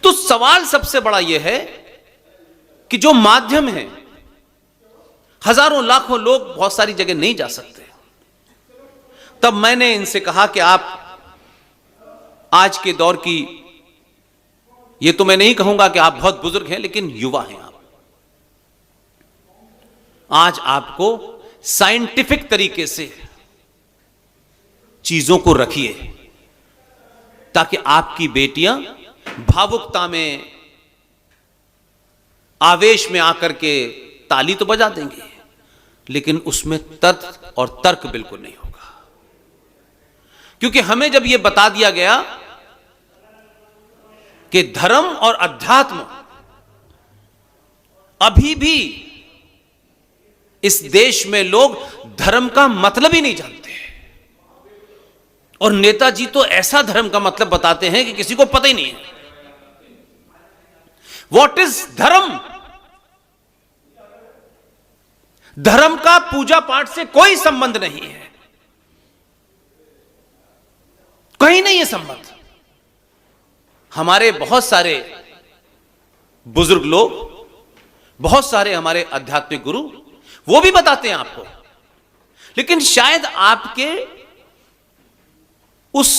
तो सवाल सबसे बड़ा यह है कि जो माध्यम है, हजारों लाखों लोग बहुत सारी जगह नहीं जा सकते। तब मैंने इनसे कहा कि आप आज के दौर की, ये तो मैं नहीं कहूंगा कि आप बहुत बुजुर्ग हैं, लेकिन युवा हैं आप। आज आपको साइंटिफिक तरीके से चीजों को रखिए ताकि आपकी बेटियां भावुकता में, आवेश में आकर के ताली तो बजा देंगे, लेकिन उसमें तर्क और तर्क बिल्कुल नहीं होगा। क्योंकि हमें जब यह बता दिया गया कि धर्म और अध्यात्म, अभी भी इस देश में लोग धर्म का मतलब ही नहीं जानते, और नेताजी तो ऐसा धर्म का मतलब बताते हैं कि किसी को पता ही नहीं है। व्हाट इज धर्म? धर्म का पूजा पाठ से कोई संबंध नहीं है, कहीं नहीं है संबंध। हमारे बहुत सारे बुजुर्ग लोग, बहुत सारे हमारे आध्यात्मिक गुरु, वो भी बताते हैं आपको, लेकिन शायद आपके उस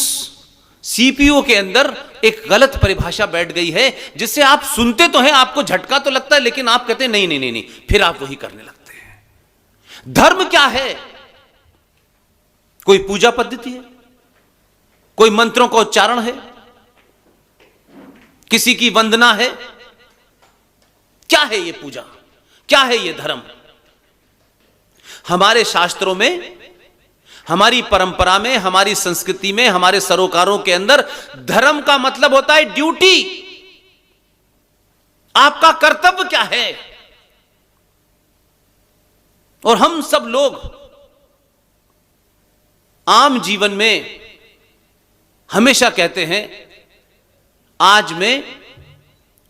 सीपीयू के अंदर एक गलत परिभाषा बैठ गई है, जिससे आप सुनते तो हैं, आपको झटका तो लगता है, लेकिन आप कहते हैं नहीं नहीं नहीं नहीं, फिर आप वही करने लगते हैं। धर्म क्या है? कोई पूजा पद्धति है, कोई मंत्रों का उच्चारण है, किसी की वंदना है? क्या है ये पूजा? क्या है ये धर्म? हमारे शास्त्रों में, हमारी परंपरा में, हमारी संस्कृति में, हमारे सरोकारों के अंदर धर्म का मतलब होता है ड्यूटी। आपका कर्तव्य क्या है? और हम सब लोग आम जीवन में हमेशा कहते हैं, आज मैं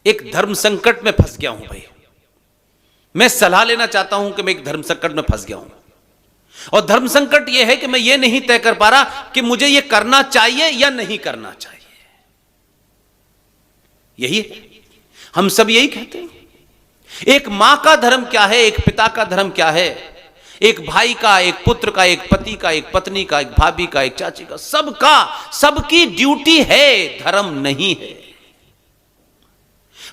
एक धर्म संकट में फंस गया हूं भाई, मैं सलाह लेना चाहता हूं कि मैं एक धर्म संकट में फंस गया हूं। और धर्म संकट यह है कि मैं यह नहीं तय कर पा रहा कि मुझे यह करना चाहिए या नहीं करना चाहिए। यही है, हम सब यही कहते हैं। एक मां का धर्म क्या है, एक पिता का धर्म क्या है, एक भाई का, एक पुत्र का, एक पति का, एक पत्नी का, एक भाभी का, एक चाची का, सबका, सबकी ड्यूटी है, धर्म नहीं है।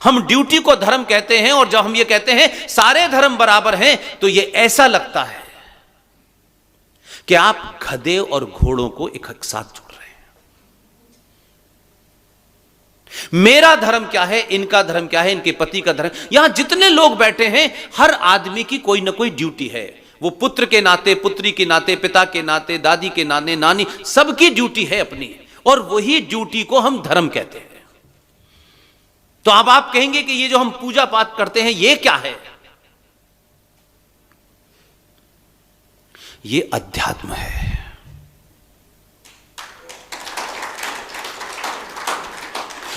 हम ड्यूटी को धर्म कहते हैं, और जब हम ये कहते हैं सारे धर्म बराबर हैं, तो ये ऐसा लगता है कि आप गधे और घोड़ों को एक साथ जोड़ रहे हैं। मेरा धर्म क्या है, इनका धर्म क्या है, इनके पति का धर्म। यहां जितने लोग बैठे हैं, हर आदमी की कोई ना कोई ड्यूटी है। वो पुत्र के नाते, पुत्री के नाते, पिता के नाते, दादी के नाते, नानी, सबकी ड्यूटी है अपनी, और वही ड्यूटी को हम धर्म कहते हैं। तो अब आप कहेंगे कि ये जो हम पूजा पाठ करते हैं, ये क्या है? ये अध्यात्म है।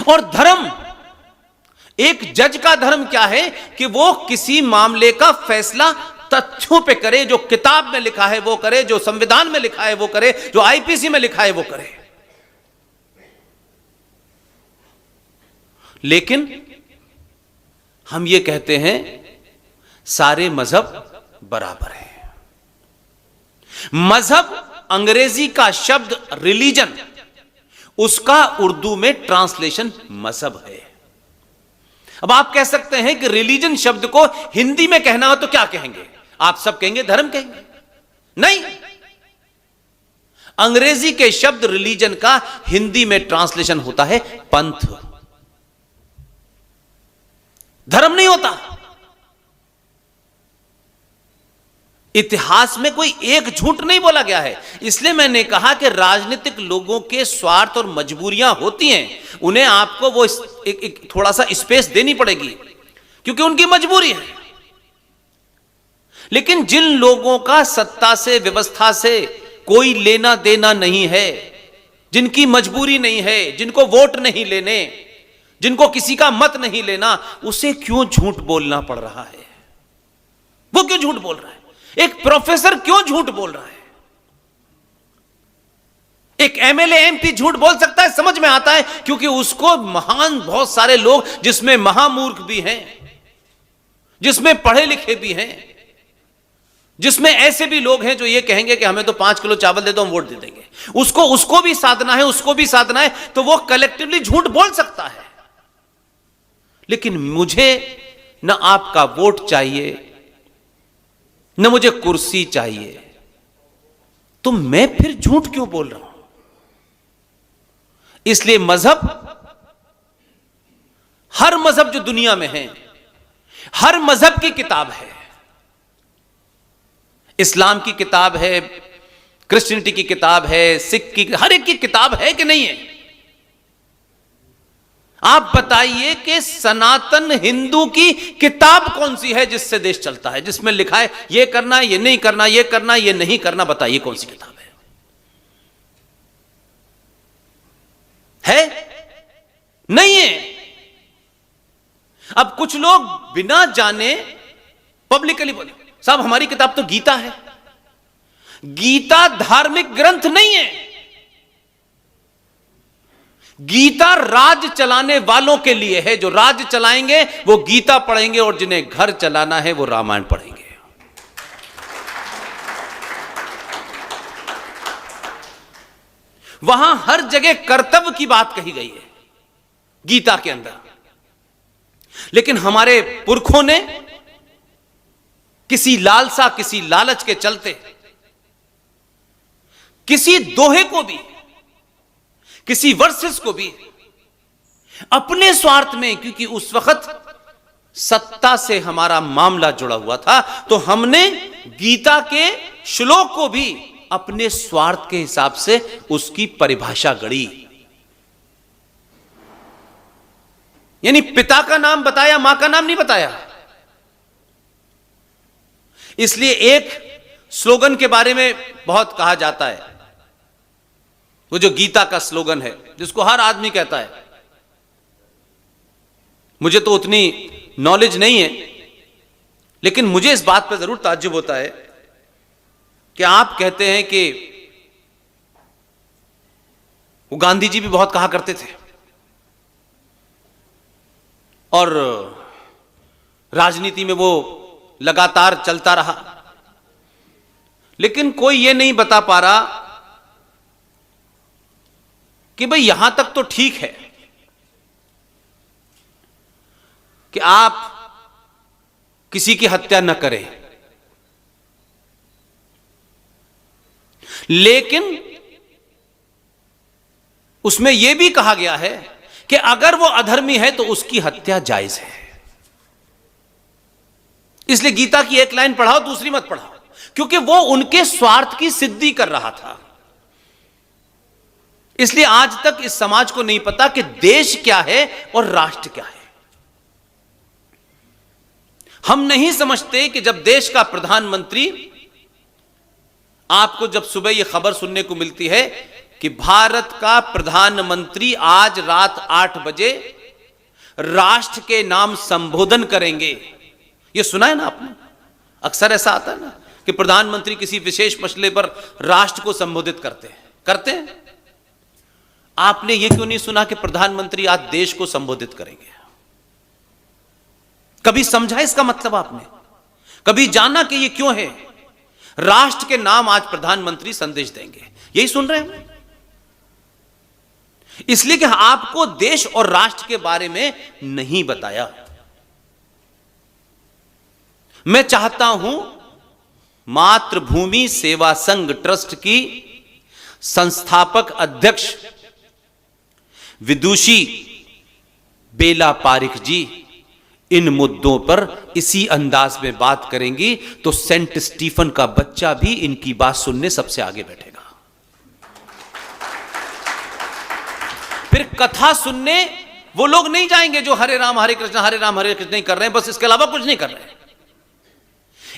और धर्म, एक जज का धर्म क्या है कि वो किसी मामले का फैसला तथ्यों पे करे, जो किताब में लिखा है वो करे, जो संविधान में लिखा है वो करे, जो आईपीसी में लिखा है वो करे। लेकिन हम ये कहते हैं सारे मजहब बराबर हैं। मजहब अंग्रेजी का शब्द रिलीजन, उसका उर्दू में ट्रांसलेशन मजहब है। अब आप कह सकते हैं कि रिलीजन शब्द को हिंदी में कहना हो तो क्या कहेंगे? आप सब कहेंगे धर्म कहेंगे। नहीं, अंग्रेजी के शब्द रिलीजन का हिंदी में ट्रांसलेशन होता है पंथ, धर्म नहीं होता। इतिहास में कोई एक झूठ नहीं बोला गया है। इसलिए मैंने कहा कि राजनीतिक लोगों के स्वार्थ और मजबूरियां होती हैं, उन्हें आपको वो एक थोड़ा सा स्पेस देनी पड़ेगी, क्योंकि उनकी मजबूरी है। लेकिन जिन लोगों का सत्ता से, व्यवस्था से कोई लेना देना नहीं है, जिनकी मजबूरी नहीं है, जिनको वोट नहीं लेने, जिनको किसी का मत नहीं लेना, उसे क्यों झूठ बोलना पड़ रहा है? वो क्यों झूठ बोल रहा है? एक प्रोफेसर क्यों झूठ बोल रहा है? एक एमएलए एमपी झूठ बोल सकता है? है, समझ में आता है, क्योंकि उसको महान बहुत सारे लोग, जिसमें महामूर्ख भी हैं, जिसमें पढ़े लिखे भी हैं, जिसमें ऐसे भी लोग हैं जो ये कहेंगे कि हमें तो 5 किलो चावल दे दो, हम वोट दे देंगे। उसको भी साधना है, उसको भी साधना है, तो वो कलेक्टिवली झूठ बोल सकता है। लेकिन मुझे न आपका वोट चाहिए, न मुझे कुर्सी चाहिए, तो मैं फिर झूठ क्यों बोल रहा हूं? इसलिए मजहब, हर मजहब जो दुनिया में है, हर मजहब की किताब है। इस्लाम की किताब है, क्रिश्चियनिटी की किताब है, सिख की, हर एक की किताब है कि नहीं है? आप बताइए कि सनातन हिंदू की किताब कौन सी है जिससे देश चलता है, जिसमें लिखा है ये करना, ये नहीं करना, ये करना, ये नहीं करना? बताइए कौन सी किताब है? नहीं है। अब कुछ लोग बिना जाने पब्लिकली बोले, साहब हमारी किताब तो गीता है। गीता धार्मिक ग्रंथ नहीं है। गीता राज चलाने वालों के लिए है। जो राज चलाएंगे वो गीता पढ़ेंगे, और जिन्हें घर चलाना है वो रामायण पढ़ेंगे। वहां हर जगह कर्तव्य की बात कही गई है गीता के अंदर। लेकिन हमारे पुरखों ने किसी लालसा, किसी लालच के चलते, किसी दोहे को भी, किसी वर्सेस को भी अपने स्वार्थ में, क्योंकि उस वक्त सत्ता से हमारा मामला जुड़ा हुआ था, तो हमने गीता के श्लोक को भी अपने स्वार्थ के हिसाब से उसकी परिभाषा गढ़ी। यानी पिता का नाम बताया, मां का नाम नहीं बताया। इसलिए एक स्लोगन के बारे में बहुत कहा जाता है, वो जो गीता का स्लोगन है, जिसको हर आदमी कहता है। मुझे तो उतनी नॉलेज नहीं है, लेकिन मुझे इस बात पर जरूर ताज्जुब होता है कि आप कहते हैं कि वो गांधी जी भी बहुत कहा करते थे, और राजनीति में वो लगातार चलता रहा, लेकिन कोई ये नहीं बता पा रहा कि भाई यहां तक तो ठीक है कि आप किसी की हत्या न करें, लेकिन उसमें यह भी कहा गया है कि अगर वो अधर्मी है तो उसकी हत्या जायज है। इसलिए गीता की एक लाइन पढ़ाओ, दूसरी मत पढ़ाओ, क्योंकि वो उनके स्वार्थ की सिद्धि कर रहा था। इसलिए आज तक इस समाज को नहीं पता कि देश क्या है और राष्ट्र क्या है। हम नहीं समझते कि जब देश का प्रधानमंत्री, आपको जब सुबह यह खबर सुनने को मिलती है कि भारत का प्रधानमंत्री आज रात 8 बजे राष्ट्र के नाम संबोधन करेंगे, यह सुना है ना आपने? अक्सर ऐसा आता है ना कि प्रधानमंत्री किसी विशेष मसले पर राष्ट्र को संबोधित करते हैं। आपने यह क्यों नहीं सुना कि प्रधानमंत्री आज देश को संबोधित करेंगे? कभी समझा इसका मतलब आपने? कभी जाना कि यह क्यों है? राष्ट्र के नाम आज प्रधानमंत्री संदेश देंगे, यही सुन रहे हैं। इसलिए कि आपको देश और राष्ट्र के बारे में नहीं बताया। मैं चाहता हूं मातृभूमि सेवा संघ ट्रस्ट की संस्थापक अध्यक्ष विदुषी बेला पारिख जी इन मुद्दों पर इसी अंदाज में बात करेंगी, तो सेंट स्टीफन का बच्चा भी इनकी बात सुनने सबसे आगे बैठेगा। फिर कथा सुनने वो लोग नहीं जाएंगे जो हरे राम हरे कृष्ण नहीं कर रहे हैं, बस इसके अलावा कुछ नहीं कर रहे हैं।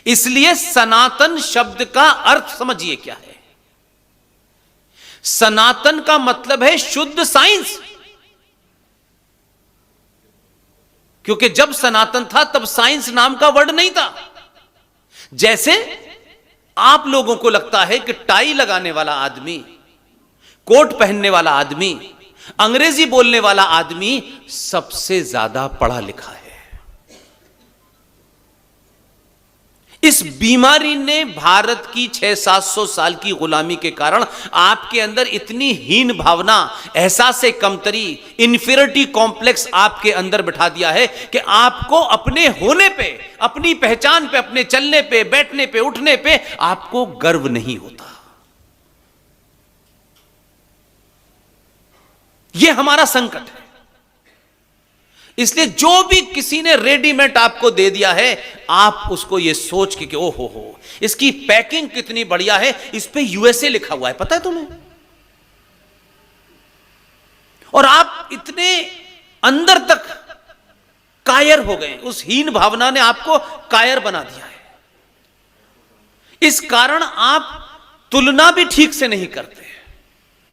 इसलिए सनातन शब्द का अर्थ समझिए क्या है। सनातन का मतलब है शुद्ध साइंस, क्योंकि जब सनातन था तब साइंस नाम का वर्ड नहीं था। जैसे आप लोगों को लगता है कि टाई लगाने वाला आदमी, कोट पहनने वाला आदमी अंग्रेजी बोलने वाला आदमी सबसे ज्यादा पढ़ा लिखा है। इस बीमारी ने भारत की 600-700 साल की गुलामी के कारण आपके अंदर इतनी हीन भावना, एहसास कमतरी, इंफीरियरिटी कॉम्प्लेक्स आपके अंदर बिठा दिया है कि आपको अपने होने पे, अपनी पहचान पे, अपने चलने पे, बैठने पे, उठने पे आपको गर्व नहीं होता। यह हमारा संकट है। इसलिए जो भी किसी ने रेडीमेड आपको दे दिया है, आप उसको यह सोच के कि ओहो हो, इसकी पैकिंग कितनी बढ़िया है, इस पे यूएसए लिखा हुआ है, पता है तुम्हें? और आप इतने अंदर तक कायर हो गए, उस हीन भावना ने आपको कायर बना दिया है। इस कारण आप तुलना भी ठीक से नहीं करते।